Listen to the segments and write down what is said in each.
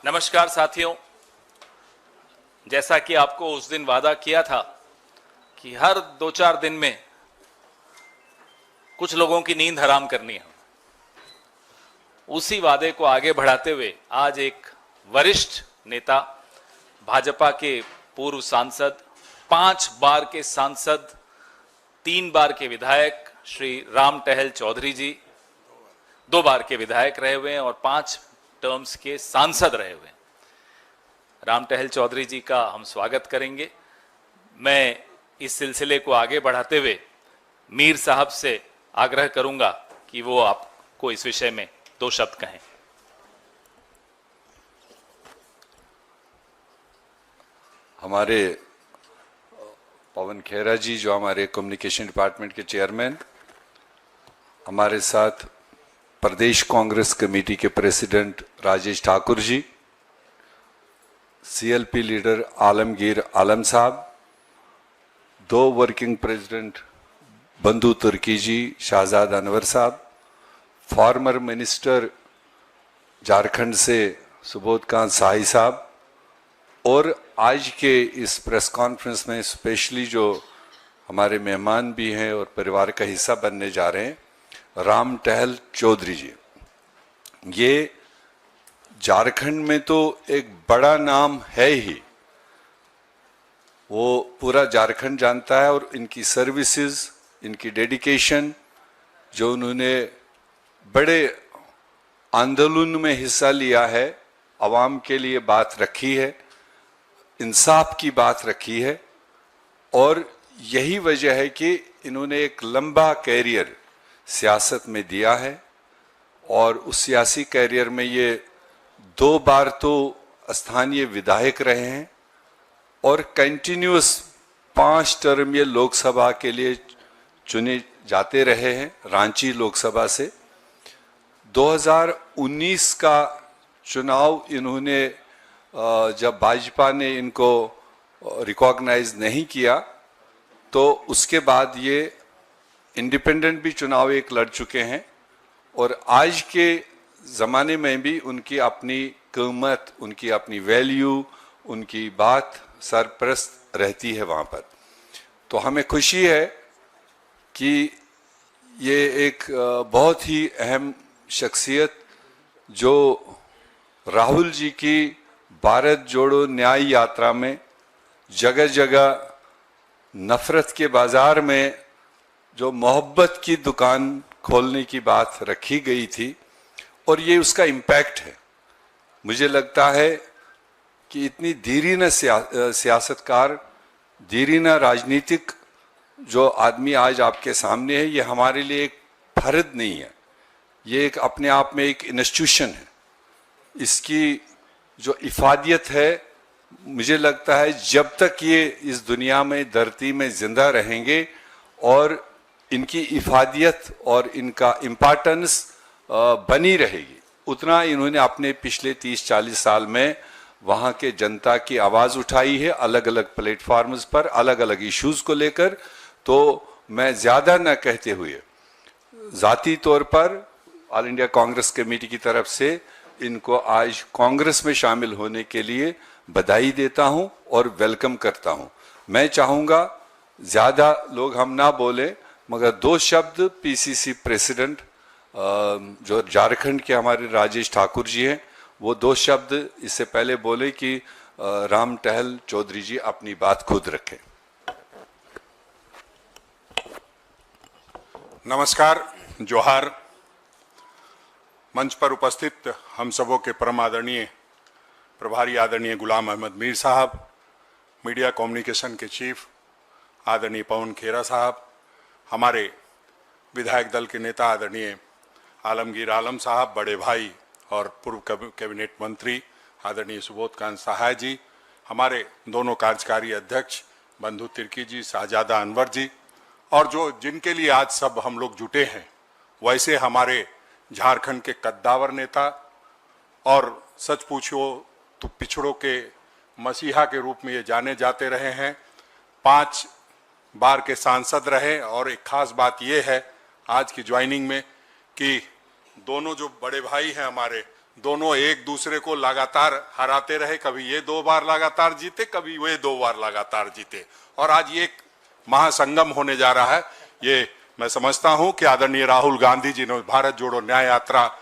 नमस्कार साथियों, जैसा कि आपको उस दिन वादा किया था कि हर 2-4 दिन में कुछ लोगों की नींद हराम करनी है, उसी वादे को आगे बढ़ाते हुए आज एक वरिष्ठ नेता, भाजपा के पूर्व सांसद, 5 बार के सांसद, 3 बार के विधायक श्री राम टहल चौधरी जी 2 बार के विधायक रहे हुए हैं और 5 टर्म्स के सांसद रहे हुए हैं। राम टहल चौधरी जी का हम स्वागत करेंगे। मैं इस सिलसिले को आगे बढ़ाते हुए मीर साहब से आग्रह करूंगा कि वो आपको इस विषय में 2 शब्द कहें। हमारे पवन खेरा जी जो हमारे कम्युनिकेशन डिपार्टमेंट के चेयरमैन, हमारे साथ प्रदेश कांग्रेस कमेटी के president Rajesh Thakur ji, CLP leader Alamgir Alam साहब, 2 वर्किंग प्रेसिडेंट बंधु तुर्की जी, शाहजाद अनवर साहब, फॉर्मर मिनिस्टर झारखंड से सुबोध कांत साही साहब, और आज के इस प्रेस कॉन्फ्रेंस में स्पेशली जो हमारे मेहमान भी हैं और परिवार का हिस्सा बनने जा रहे हैं, राम टहल चौधरी जी। ये झारखंड में तो एक बड़ा नाम है ही, वो पूरा झारखंड जानता है, और इनकी सर्विसेज, इनकी डेडिकेशन, जो उन्होंने बड़े आंदोलन में हिस्सा लिया है, आवाम के लिए बात रखी है, इंसाफ की बात रखी है, और यही वजह है कि इन्होंने एक लंबा कैरियर सियासत में दिया है, और उस सियासी कैरियर में ये 2 बार तो स्थानीय विधायक रहे हैं और कंटिन्यूअस 5 टर्म ये लोकसभा के लिए चुने जाते रहे हैं रांची लोकसभा से। 2019 का चुनाव इन्होंने जब भाजपा ने इनको रिकॉग्नाइज नहीं किया, तो उसके बाद ये इंडिपेंडेंट भी चुनाव एक लड़ चुके हैं, और आज के ज़माने में भी उनकी अपनी कीमत, उनकी अपनी वैल्यू, उनकी बात सरप्रस्त रहती है वहाँ पर। तो हमें खुशी है कि ये एक बहुत ही अहम शख्सियत, जो राहुल जी की भारत जोड़ो न्याय यात्रा में जगह जगह नफरत के बाजार में जो मोहब्बत की दुकान खोलने की बात रखी गई थी, और ये उसका इम्पैक्ट है। मुझे लगता है कि इतनी धीरीना सियासतकार, धीरीना राजनीतिक जो आदमी आज आपके सामने है, ये हमारे लिए एक फर्द नहीं है, ये एक अपने आप में एक इंस्टीट्यूशन है। इसकी जो इफादियत है, मुझे लगता है जब तक ये इस दुनिया में, धरती में जिंदा रहेंगे, और इनकी इफादियत और इनका इम्पोर्टेंस बनी रहेगी, उतना इन्होंने अपने पिछले 30-40 साल में वहाँ के जनता की आवाज़ उठाई है अलग अलग प्लेटफॉर्म्स पर, अलग अलग इश्यूज को लेकर। तो मैं ज़्यादा न कहते हुए ज़ाती तौर पर ऑल इंडिया कांग्रेस कमेटी की तरफ से इनको आज कांग्रेस में शामिल होने के लिए बधाई देता हूँ और वेलकम करता हूँ। मैं चाहूँगा ज़्यादा लोग हम ना बोले, मगर 2 शब्द पीसीसी प्रेसिडेंट जो झारखंड के हमारे राजेश ठाकुर जी हैं, वो 2 शब्द इससे पहले बोले कि राम टहल चौधरी जी अपनी बात खुद रखें। नमस्कार, जोहार। मंच पर उपस्थित हम सबों के परम आदरणीय प्रभारी आदरणीय गुलाम अहमद मीर साहब, मीडिया कम्युनिकेशन के चीफ आदरणीय पवन खेरा साहब, हमारे विधायक दल के नेता आदरणीय आलमगीर आलम साहब, बड़े भाई और पूर्व कैबिनेट मंत्री आदरणीय सुबोध कांत साही जी, हमारे दोनों कार्यकारी अध्यक्ष बंधु तिर्की जी, शाहजादा अनवर जी, और जो जिनके लिए आज सब हम लोग जुटे हैं, वैसे हमारे झारखंड के कद्दावर नेता और सच पूछो तो पिछड़ों के मसीहा के रूप में ये जाने जाते रहे हैं, 5 बार के सांसद रहे। और एक खास बात ये है आज की ज्वाइनिंग में कि दोनों जो बड़े भाई हैं हमारे दोनों एक दूसरे को लगातार हराते रहे। कभी ये 2 बार लगातार जीते, कभी वे 2 बार लगातार जीते, और आज ये एक महासंगम होने जा रहा है। ये मैं समझता हूं कि आदरणीय राहुल गांधी जी ने भारत जोड़ो न्याय यात्रा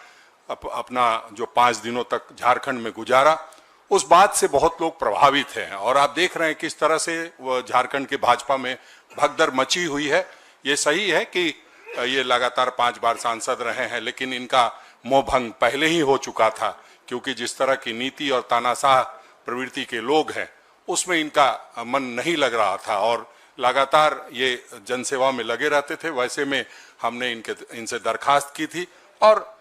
अपना जो 5 दिनों तक झारखंड में गुजारा, उस बात से बहुत लोग प्रभावित हैं। और आप देख रहे हैं किस तरह से वह झारखंड के भाजपा में भगदड़ मची हुई है। ये सही है कि ये लगातार 5 बार सांसद रहे हैं, लेकिन इनका मोह भंग पहले ही हो चुका था, क्योंकि जिस तरह की नीति और तानाशाह प्रवृत्ति के लोग हैं उसमें इनका मन नहीं लग रहा था, और लगातार ये जनसेवा में लगे रहते थे। वैसे में हमने इनसे दरखास्त की थी, और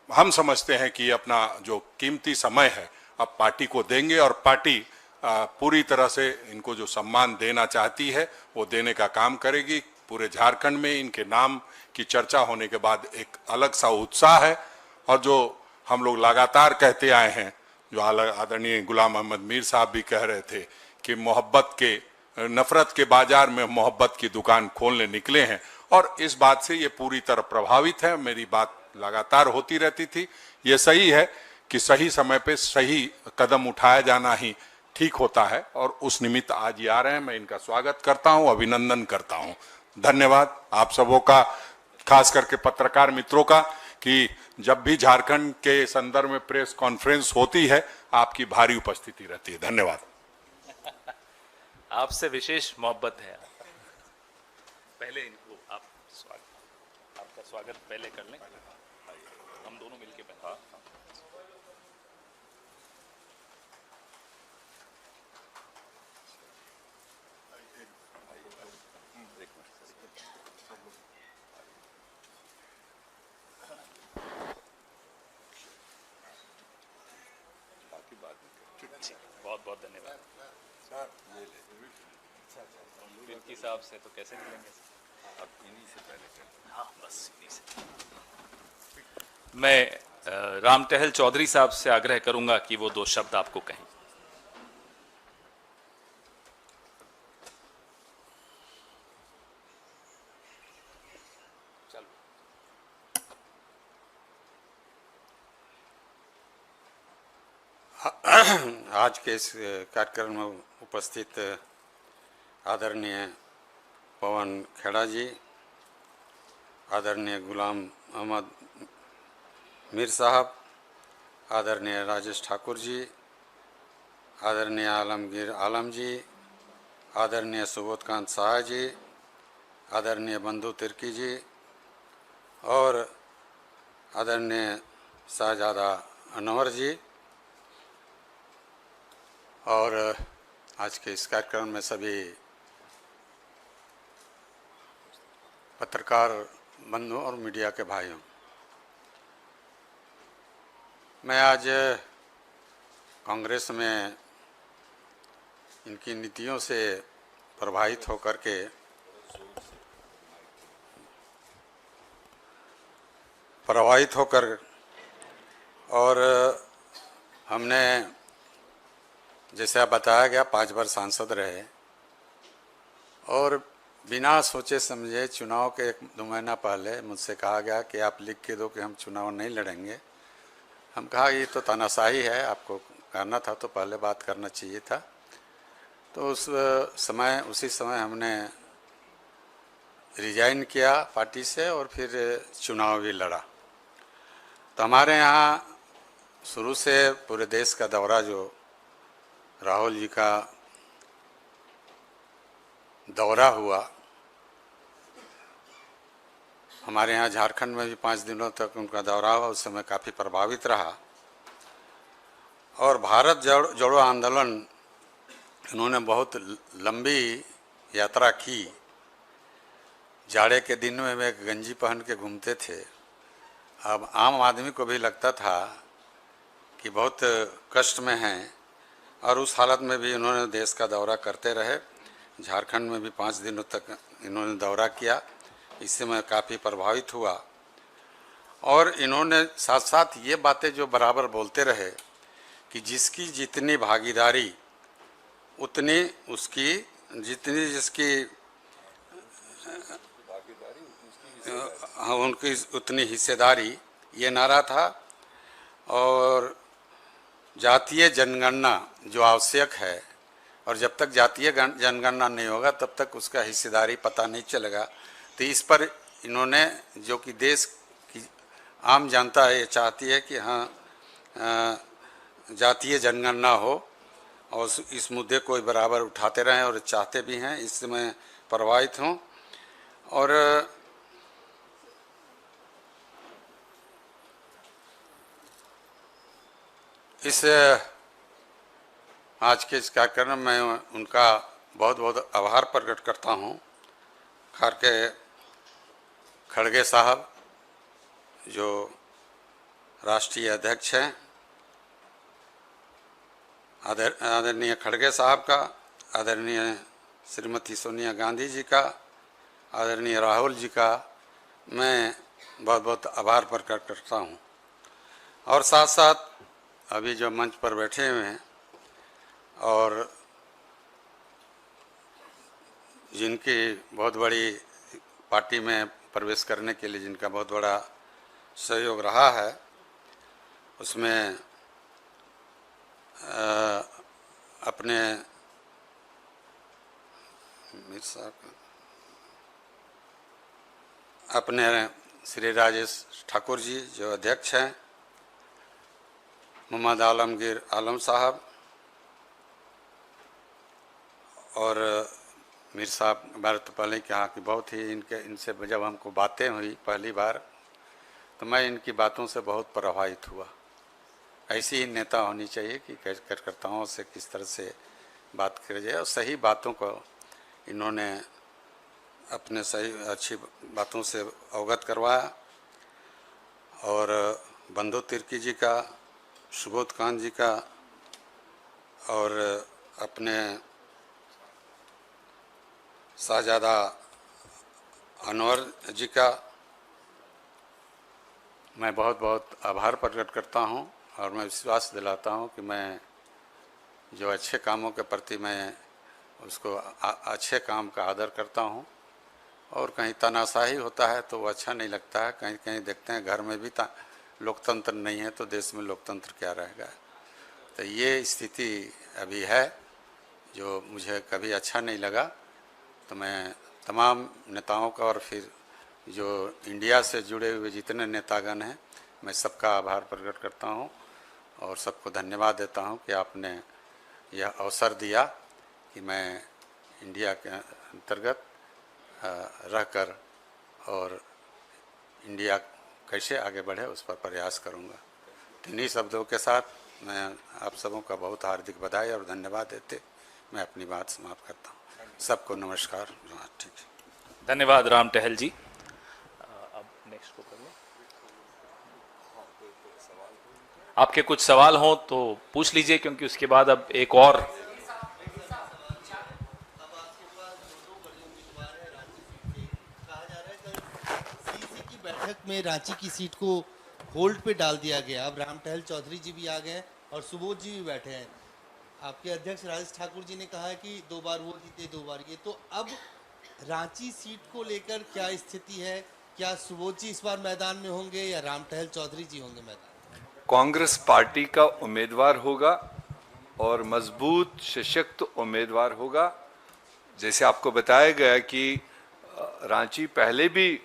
हम समझते हैं कि अपना जो कीमती समय है अब पार्टी को देंगे, और पार्टी पूरी तरह से इनको जो सम्मान देना चाहती है वो देने का काम करेगी। पूरे झारखंड में इनके नाम की चर्चा होने के बाद एक अलग सा उत्साह है, और जो हम लोग लगातार कहते आए हैं, जो आदरणीय गुलाम अहमद मीर साहब भी कह रहे थे कि नफरत के बाजार में मोहब्बत की दुकान खोलने निकले हैं, और इस बात से ये पूरी तरह प्रभावित है। मेरी बात लगातार होती रहती थी। ये सही है कि सही समय पे सही कदम उठाया जाना ही ठीक होता है, और उस निमित्त आज ये आ रहे हैं। मैं इनका स्वागत करता हूं, अभिनंदन करता हूं। धन्यवाद आप सबों का, खास करके पत्रकार मित्रों का, कि जब भी झारखंड के संदर्भ में प्रेस कॉन्फ्रेंस होती है आपकी भारी उपस्थिति रहती है। धन्यवाद। आपसे विशेष मोहब्बत है। पहले इनको आपका स्वागत पहले कर लें, हम दोनों मिलके पहले। बहुत बहुत धन्यवाद। इनके हिसाब से तो कैसे मिलेंगे? अब इन्हीं से पहले। हाँ, बस इन्हीं से। मैं राम टहल चौधरी साहब से आग्रह करूंगा कि वो 2 शब्द आपको कहें। आज के इस कार्यक्रम में उपस्थित आदरणीय पवन खेड़ा जी, आदरणीय गुलाम अहमद मीर साहब, आदरणीय राजेश ठाकुर जी, आदरणीय आलमगीर आलम जी, आदरणीय सुबोधकांत शाह जी, आदरणीय बंधु तिर्की जी, और आदरणीय शाहजादा अनवर जी, और आज के इस कार्यक्रम में सभी पत्रकार बंधुओं और मीडिया के भाइयों, मैं आज कांग्रेस में इनकी नीतियों से प्रभावित होकर और हमने, जैसे आप बताया गया, 5 बार सांसद रहे, और बिना सोचे समझे चुनाव के 1-2 महीना पहले मुझसे कहा गया कि आप लिख के दो कि हम चुनाव नहीं लड़ेंगे। हम कहा ये तो तानाशाही है, आपको करना था तो पहले बात करना चाहिए था। तो उसी समय हमने रिजाइन किया पार्टी से, और फिर चुनाव भी लड़ा। तो हमारे यहाँ शुरू से पूरे देश का दौरा, जो राहुल जी का दौरा हुआ, हमारे यहाँ झारखंड में भी 5 दिनों तक उनका दौरा हुआ, उस समय काफ़ी प्रभावित रहा। और भारत जोड़ो आंदोलन, उन्होंने बहुत लंबी यात्रा की। जाड़े के दिन में वे गंजी पहन के घूमते थे। अब आम आदमी को भी लगता था कि बहुत कष्ट में हैं, और उस हालत में भी उन्होंने देश का दौरा करते रहे। झारखंड में भी 5 दिनों तक इन्होंने दौरा किया। इससे मैं काफ़ी प्रभावित हुआ, और इन्होंने साथ साथ ये बातें जो बराबर बोलते रहे कि जिसकी जितनी भागीदारी उतनी उसकी, जिसकी उनकी उतनी हिस्सेदारी, ये नारा था। और जातीय जनगणना जो आवश्यक है, और जब तक जातीय जनगणना नहीं होगा तब तक उसका हिस्सेदारी पता नहीं चलेगा। तो इस पर इन्होंने, जो कि देश की आम जनता ये चाहती है कि हाँ जातीय जनगणना हो, और इस मुद्दे को बराबर उठाते रहें, और चाहते भी हैं, इससे मैं प्रभावित हूँ। और इस आज के इस कार्यक्रम में उनका बहुत बहुत आभार प्रकट करता हूँ। खार के खड़गे साहब जो राष्ट्रीय अध्यक्ष हैं, आदरणीय खड़गे साहब का, आदरणीय श्रीमती सोनिया गांधी जी का, आदरणीय राहुल जी का मैं बहुत बहुत आभार प्रकट करता हूँ। और साथ साथ अभी जो मंच पर बैठे हुए हैं और जिनकी बहुत बड़ी पार्टी में प्रवेश करने के लिए जिनका बहुत बड़ा सहयोग रहा है, उसमें अपने अपने श्री राजेश ठाकुर जी जो अध्यक्ष हैं, मोहम्मद आलमगीर आलम साहब, और मीर साहब बार तो पहले कहा कि बहुत ही इनसे जब हमको बातें हुई पहली बार तो मैं इनकी बातों से बहुत प्रभावित हुआ। ऐसी ही नेता होनी चाहिए कि कार्यकर्ताओं से किस तरह से बात करी जाए, और सही बातों को इन्होंने अपने सही अच्छी बातों से अवगत करवाया। और बंधु तिर्की जी का, सुबोध कांत जी का, और अपने शाहजादा अनवर जी का मैं बहुत बहुत आभार प्रकट करता हूं। और मैं विश्वास दिलाता हूं कि मैं जो अच्छे कामों के प्रति मैं उसको अच्छे काम का आदर करता हूं। और कहीं तानाशाही होता है तो वो अच्छा नहीं लगता है। कहीं कहीं देखते हैं घर में भी लोकतंत्र नहीं है तो देश में लोकतंत्र क्या रहेगा। तो ये स्थिति अभी है जो मुझे कभी अच्छा नहीं लगा। तो मैं तमाम नेताओं का और फिर जो इंडिया से जुड़े हुए जितने नेतागण हैं, मैं सबका आभार प्रकट करता हूं और सबको धन्यवाद देता हूं कि आपने यह अवसर दिया कि मैं इंडिया के अंतर्गत रहकर और इंडिया कैसे आगे बढ़े उस पर प्रयास करूंगा। इन्हीं शब्दों के साथ मैं आप सबों का बहुत हार्दिक बधाई और धन्यवाद देते मैं अपनी बात समाप्त करता हूं। सबको नमस्कार। ठीक है, धन्यवाद राम टहल जी। अब नेक्स्ट को कर लो। आपके कुछ सवाल हो तो पूछ लीजिए, क्योंकि उसके बाद अब एक और बैठक में रांची की सीट को होल्ड पे डाल दिया गया। अब राम टहल चौधरी जी भी आ गए और सुबोध जी भी बैठे हैं। आपके अध्यक्ष राजेश ठाकुर जी ने कहा है कि 2 बार वो जीते 2 बार ये, तो अब रांची सीट को लेकर क्या स्थिति है? क्या सुबोध जी इस बार मैदान में होंगे या राम टहल चौधरी जी होंगे मैदान में? कांग्रेस पार्टी का उम्मीदवार होगा और मजबूत सशक्त उम्मीदवार होगा। जैसे आपको बताया गया कि रांची पहले भी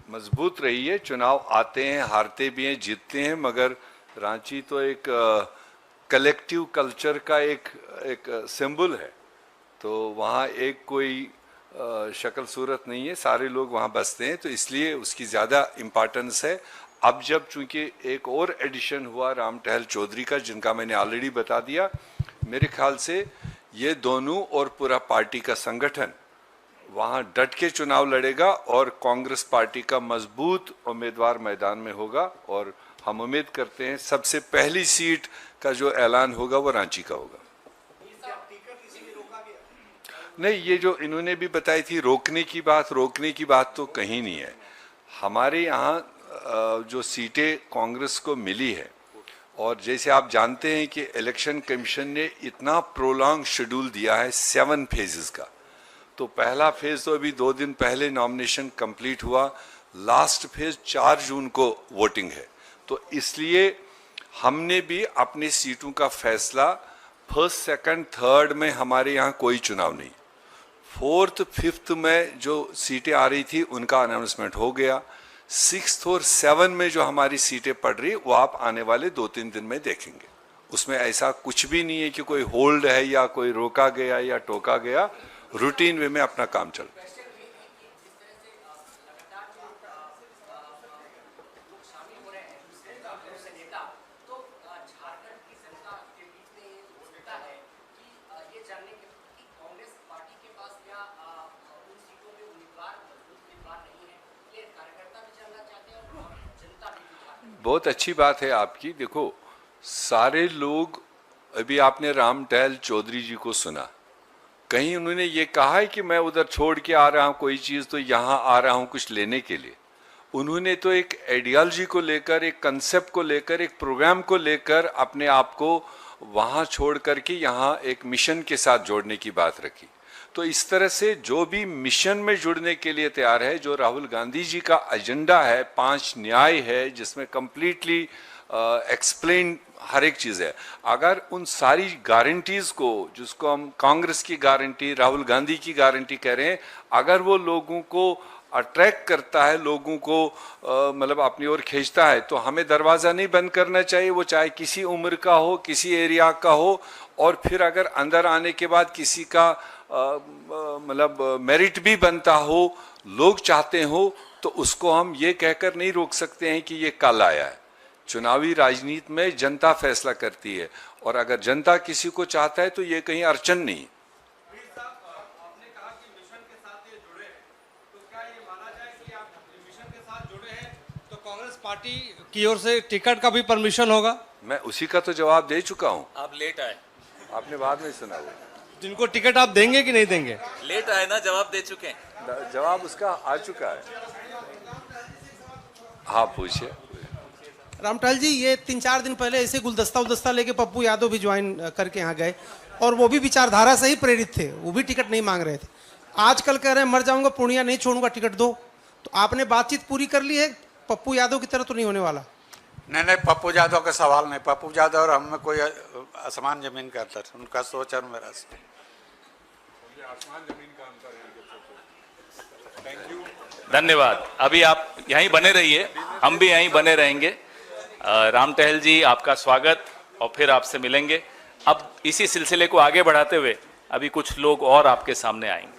मजबूत रही है, चुनाव आते हैं, हारते भी हैं, जीतते हैं, मगर रांची तो एक कलेक्टिव कल्चर का एक सिंबल है। तो वहाँ एक कोई शक्ल सूरत नहीं है, सारे लोग वहाँ बसते हैं, तो इसलिए उसकी ज़्यादा इम्पोर्टेंस है। अब जब चूंकि एक और एडिशन हुआ राम टहल चौधरी का, जिनका मैंने ऑलरेडी बता दिया, मेरे ख्याल से ये दोनों और पूरा पार्टी का संगठन वहाँ डट के चुनाव लड़ेगा और कांग्रेस पार्टी का मजबूत उम्मीदवार मैदान में होगा। और हम उम्मीद करते हैं सबसे पहली सीट का जो ऐलान होगा वो रांची का होगा। नहीं, ये जो इन्होंने भी बताई थी रोकने की बात तो कहीं नहीं है। हमारे यहाँ जो सीटें कांग्रेस को मिली है, और जैसे आप जानते हैं कि इलेक्शन कमीशन ने इतना प्रोलॉन्ग शेड्यूल दिया है 7 फेजेस का, तो पहला फेज तो अभी 2 दिन पहले नॉमिनेशन कंप्लीट हुआ, लास्ट फेज 4 जून को वोटिंग है। तो इसलिए हमने भी अपनी सीटों का फैसला फर्स्ट, सेकंड, थर्ड में हमारे यहाँ कोई चुनाव नहीं, फोर्थ, फिफ्थ में जो सीटें आ रही थी उनका अनाउंसमेंट हो गया। सिक्स्थ और सेवन में जो हमारी सीटें पड़ रही वो आप आने वाले 2-3 दिन में देखेंगे। उसमें ऐसा कुछ भी नहीं है कि कोई होल्ड है या कोई रोका गया या टोका गया, रूटीन वे में अपना काम चल रहा है। बहुत अच्छी बात है आपकी। देखो, सारे लोग, अभी आपने राम टहल चौधरी जी को सुना, कहीं उन्होंने ये कहा है कि मैं उधर छोड़ के आ रहा हूं कोई चीज तो यहां आ रहा हूं कुछ लेने के लिए। उन्होंने तो एक आइडियोलॉजी को लेकर, एक कंसेप्ट को लेकर, एक प्रोग्राम को लेकर अपने आप को वहां छोड़ करके यहां एक मिशन के साथ जोड़ने की बात रखी। तो इस तरह से जो भी मिशन में जुड़ने के लिए तैयार है, जो राहुल गांधी जी का एजेंडा है, 5 न्याय है जिसमें कंप्लीटली एक्सप्लेन हर एक चीज है, अगर उन सारी गारंटीज को, जिसको हम कांग्रेस की गारंटी, राहुल गांधी की गारंटी कह रहे हैं, अगर वो लोगों को अट्रैक्ट करता है, लोगों को मतलब अपनी ओर खींचता है, तो हमें दरवाजा नहीं बंद करना चाहिए। वो चाहे किसी उम्र का हो, किसी एरिया का हो, और फिर अगर अंदर आने के बाद किसी का मतलब मेरिट भी बनता हो, लोग चाहते हो, तो उसको हम ये कहकर नहीं रोक सकते हैं कि ये कल आया है। चुनावी राजनीति में जनता फैसला करती है, और अगर जनता किसी को चाहता है तो ये कहीं अड़चन नहीं। आपने कहा कि मिशन के साथ ये जुड़े हैं, तो क्या ये माना जाए कि आप मिशन के साथ जुड़े हैं तो कांग्रेस पार्टी की ओर से टिकट का भी परमिशन होगा? मैं उसी का तो जवाब दे चुका हूं। आप लेट आए, आपने बाद में सुना वो। जिनको टिकट आप देंगे कि नहीं देंगे? लेट आए ना, जवाब दे चुके हैं। जवाब उसका आ चुका है। हाँ, पूछिए। रामटहल जी, ये 3-4 दिन पहले ऐसे गुलदस्ता लेके पप्पू यादव भी ज्वाइन करके यहाँ गए, और वो भी विचारधारा से ही प्रेरित थे, वो भी टिकट नहीं मांग रहे थे। आजकल कह रहे हैं मर जाऊंगा पूर्णिया नहीं छोड़ूंगा, टिकट दो। तो आपने बातचीत पूरी कर ली है? पप्पू यादव की तरह तो नहीं होने वाला? नहीं, पप्पू यादव का सवाल नहीं। पप्पू यादव और हम में कोई आसमान जमीन का अंतर, उनका सोच और मेरा सोच। धन्यवाद। अभी आप यहीं बने रहिए, हम भी यहीं बने रहेंगे। राम टहल जी, आपका स्वागत, और फिर आपसे मिलेंगे। अब इसी सिलसिले को आगे बढ़ाते हुए अभी कुछ लोग और आपके सामने आएंगे।